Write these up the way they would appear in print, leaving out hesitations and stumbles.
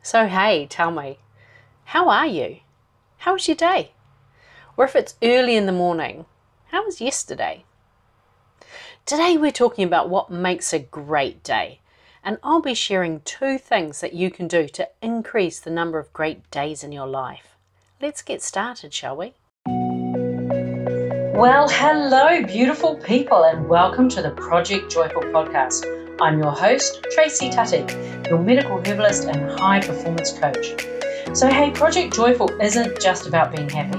So hey, tell me, how are you? How was your day? Or if it's early in the morning, how was yesterday? Today we're talking about what makes a great day, and I'll be sharing 2 things that you can do to increase the number of great days in your life. Let's get started, shall we? Well, hello, beautiful people, and welcome to the Project Joyful podcast. I'm your host, Tracy Tutty, your medical herbalist and high performance coach. So, hey, Project Joyful isn't just about being happy.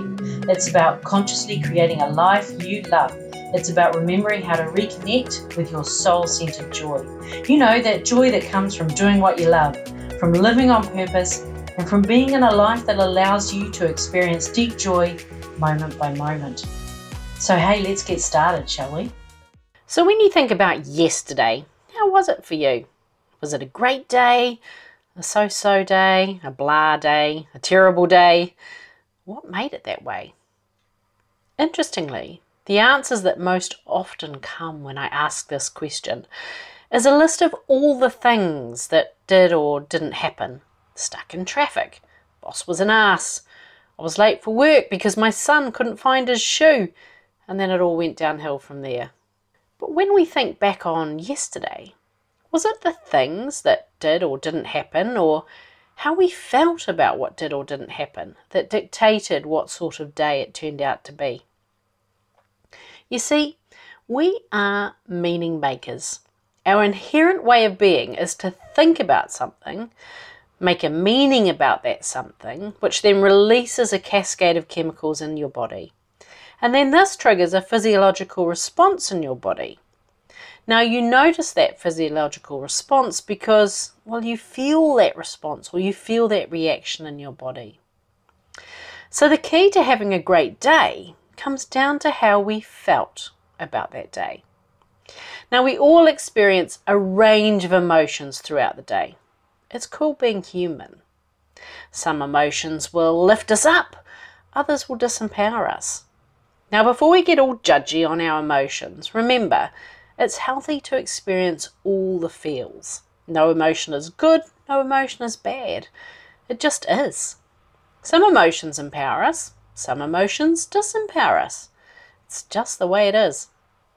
It's about consciously creating a life you love. It's about remembering how to reconnect with your soul-centered joy. You know, that joy that comes from doing what you love, from living on purpose, and from being in a life that allows you to experience deep joy moment by moment. So hey, let's get started, shall we? So when you think about yesterday, how was it for you? Was it a great day, a so-so day, a blah day, a terrible day? What made it that way? Interestingly, the answers that most often come when I ask this question is a list of all the things that did or didn't happen. Stuck in traffic, boss was an ass, I was late for work because my son couldn't find his shoe, and then it all went downhill from there. But when we think back on yesterday, was it the things that did or didn't happen, or how we felt about what did or didn't happen, that dictated what sort of day it turned out to be? You see, we are meaning makers. Our inherent way of being is to think about something, make a meaning about that something, which then releases a cascade of chemicals in your body. And then this triggers a physiological response in your body. Now you notice that physiological response because, well, you feel that response or you feel that reaction in your body. So the key to having a great day comes down to how we felt about that day. Now we all experience a range of emotions throughout the day. It's called being human. Some emotions will lift us up, others will disempower us. Now, before we get all judgy on our emotions, remember, it's healthy to experience all the feels. No emotion is good, no emotion is bad. It just is. Some emotions empower us, some emotions disempower us. It's just the way it is.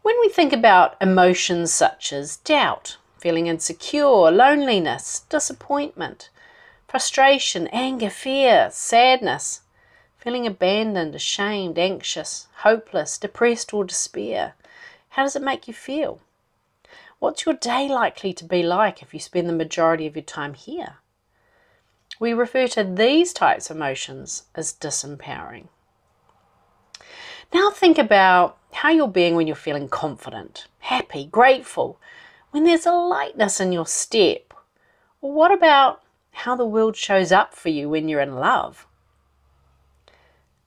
When we think about emotions such as doubt, feeling insecure, loneliness, disappointment, frustration, anger, fear, sadness, feeling abandoned, ashamed, anxious, hopeless, depressed, or despair, how does it make you feel? What's your day likely to be like if you spend the majority of your time here? We refer to these types of emotions as disempowering. Now think about how you're being when you're feeling confident, happy, grateful, when there's a lightness in your step. Or what about how the world shows up for you when you're in love?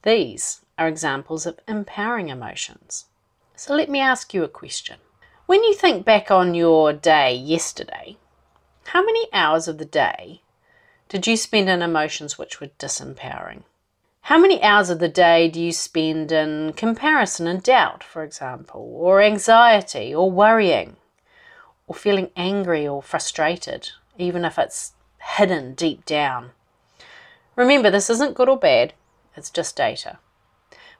These are examples of empowering emotions. So let me ask you a question. When you think back on your day yesterday, how many hours of the day did you spend in emotions which were disempowering? How many hours of the day do you spend in comparison and doubt, for example, or anxiety or worrying, or feeling angry or frustrated, even if it's hidden deep down? Remember, this isn't good or bad. It's just data.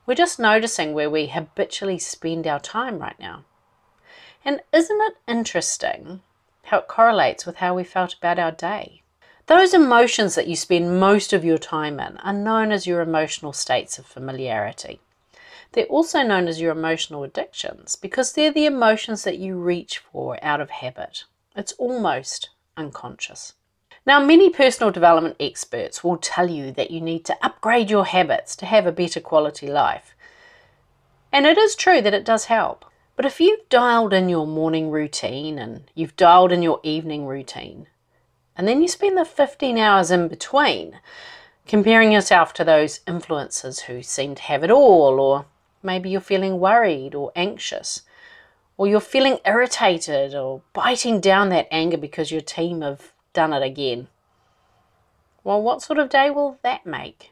We're just noticing where we habitually spend our time right now. And isn't it interesting how it correlates with how we felt about our day? Those emotions that you spend most of your time in are known as your emotional states of familiarity. They're also known as your emotional addictions because they're the emotions that you reach for out of habit. It's almost unconscious. Now, many personal development experts will tell you that you need to upgrade your habits to have a better quality life. And it is true that it does help. But if you've dialed in your morning routine and you've dialed in your evening routine, and then you spend the 15 hours in between comparing yourself to those influencers who seem to have it all, or maybe you're feeling worried or anxious, or you're feeling irritated or biting down that anger because your team have done it again. Well, what sort of day will that make?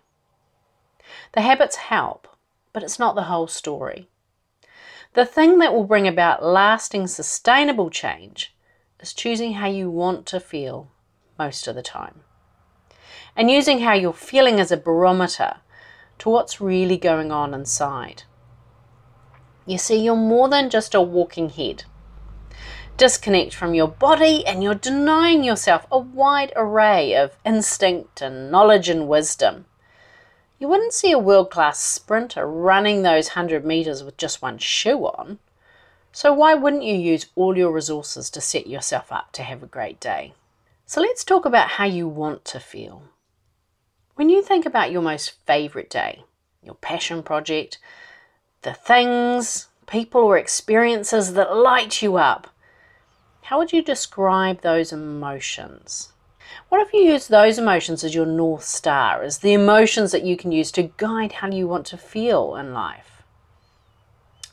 The habits help, but it's not the whole story. The thing that will bring about lasting, sustainable change is choosing how you want to feel most of the time. and using how you're feeling as a barometer to what's really going on inside. You see, you're more than just a walking head. Disconnect from your body and you're denying yourself a wide array of instinct and knowledge and wisdom. You wouldn't see a world-class sprinter running those 100 meters with just one shoe on. So why wouldn't you use all your resources to set yourself up to have a great day? So let's talk about how you want to feel. When you think about your most favorite day, your passion project, the things, people or experiences that light you up, how would you describe those emotions? What if you use those emotions as your North Star, as the emotions that you can use to guide how you want to feel in life?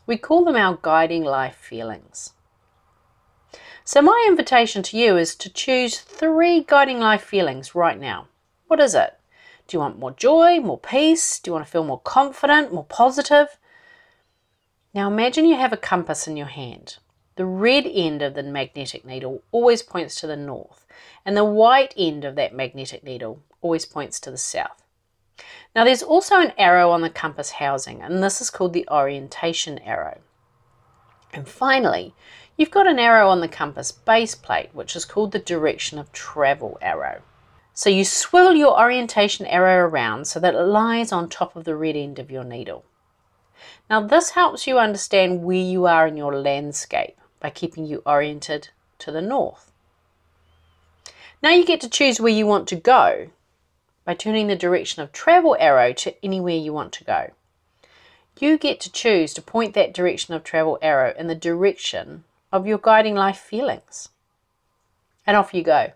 We call them our guiding life feelings. So my invitation to you is to choose 3 guiding life feelings right now. What is it? Do you want more joy, more peace? Do you want to feel more confident, more positive? Now imagine you have a compass in your hand. The red end of the magnetic needle always points to the north, and the white end of that magnetic needle always points to the south. Now there's also an arrow on the compass housing, and this is called the orientation arrow. And finally, you've got an arrow on the compass base plate, which is called the direction of travel arrow. So you swivel your orientation arrow around so that it lies on top of the red end of your needle. Now this helps you understand where you are in your landscape by keeping you oriented to the north. Now you get to choose where you want to go by turning the direction of travel arrow to anywhere you want to go. You get to choose to point that direction of travel arrow in the direction of your guiding life feelings. And off you go.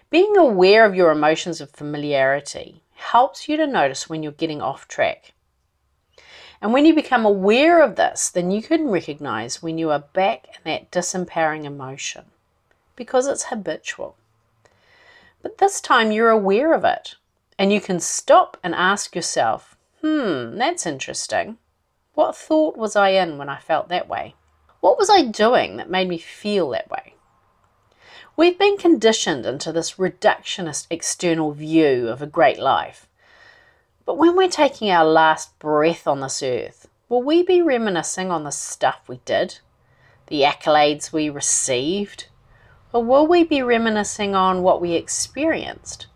Being aware of your emotions of familiarity helps you to notice when you're getting off track. And when you become aware of this, then you can recognize when you are back in that disempowering emotion, because it's habitual. But this time you're aware of it, and you can stop and ask yourself, that's interesting. What thought was I in when I felt that way? What was I doing that made me feel that way? We've been conditioned into this reductionist external view of a great life. But when we're taking our last breath on this earth, will we be reminiscing on the stuff we did, the accolades we received, or will we be reminiscing on what we experienced,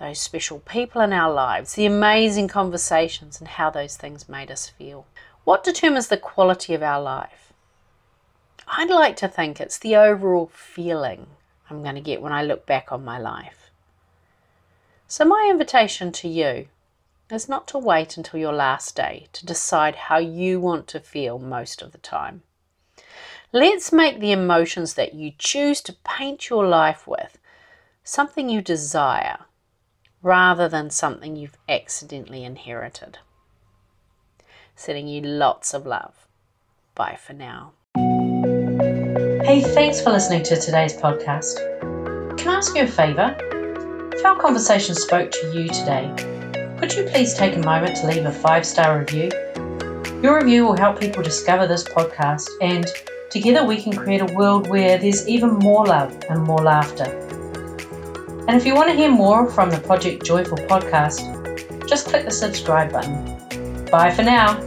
those special people in our lives, the amazing conversations and how those things made us feel? What determines the quality of our life? I'd like to think it's the overall feeling I'm going to get when I look back on my life. So my invitation to you is not to wait until your last day to decide how you want to feel most of the time. Let's make the emotions that you choose to paint your life with something you desire rather than something you've accidentally inherited. Sending you lots of love. Bye for now. Hey, thanks for listening to today's podcast. Can I ask you a favour? If our conversation spoke to you today, could you please take a moment to leave a 5-star review? Your review will help people discover this podcast, and together we can create a world where there's even more love and more laughter. And if you want to hear more from the Project Joyful podcast, just click the subscribe button. Bye for now.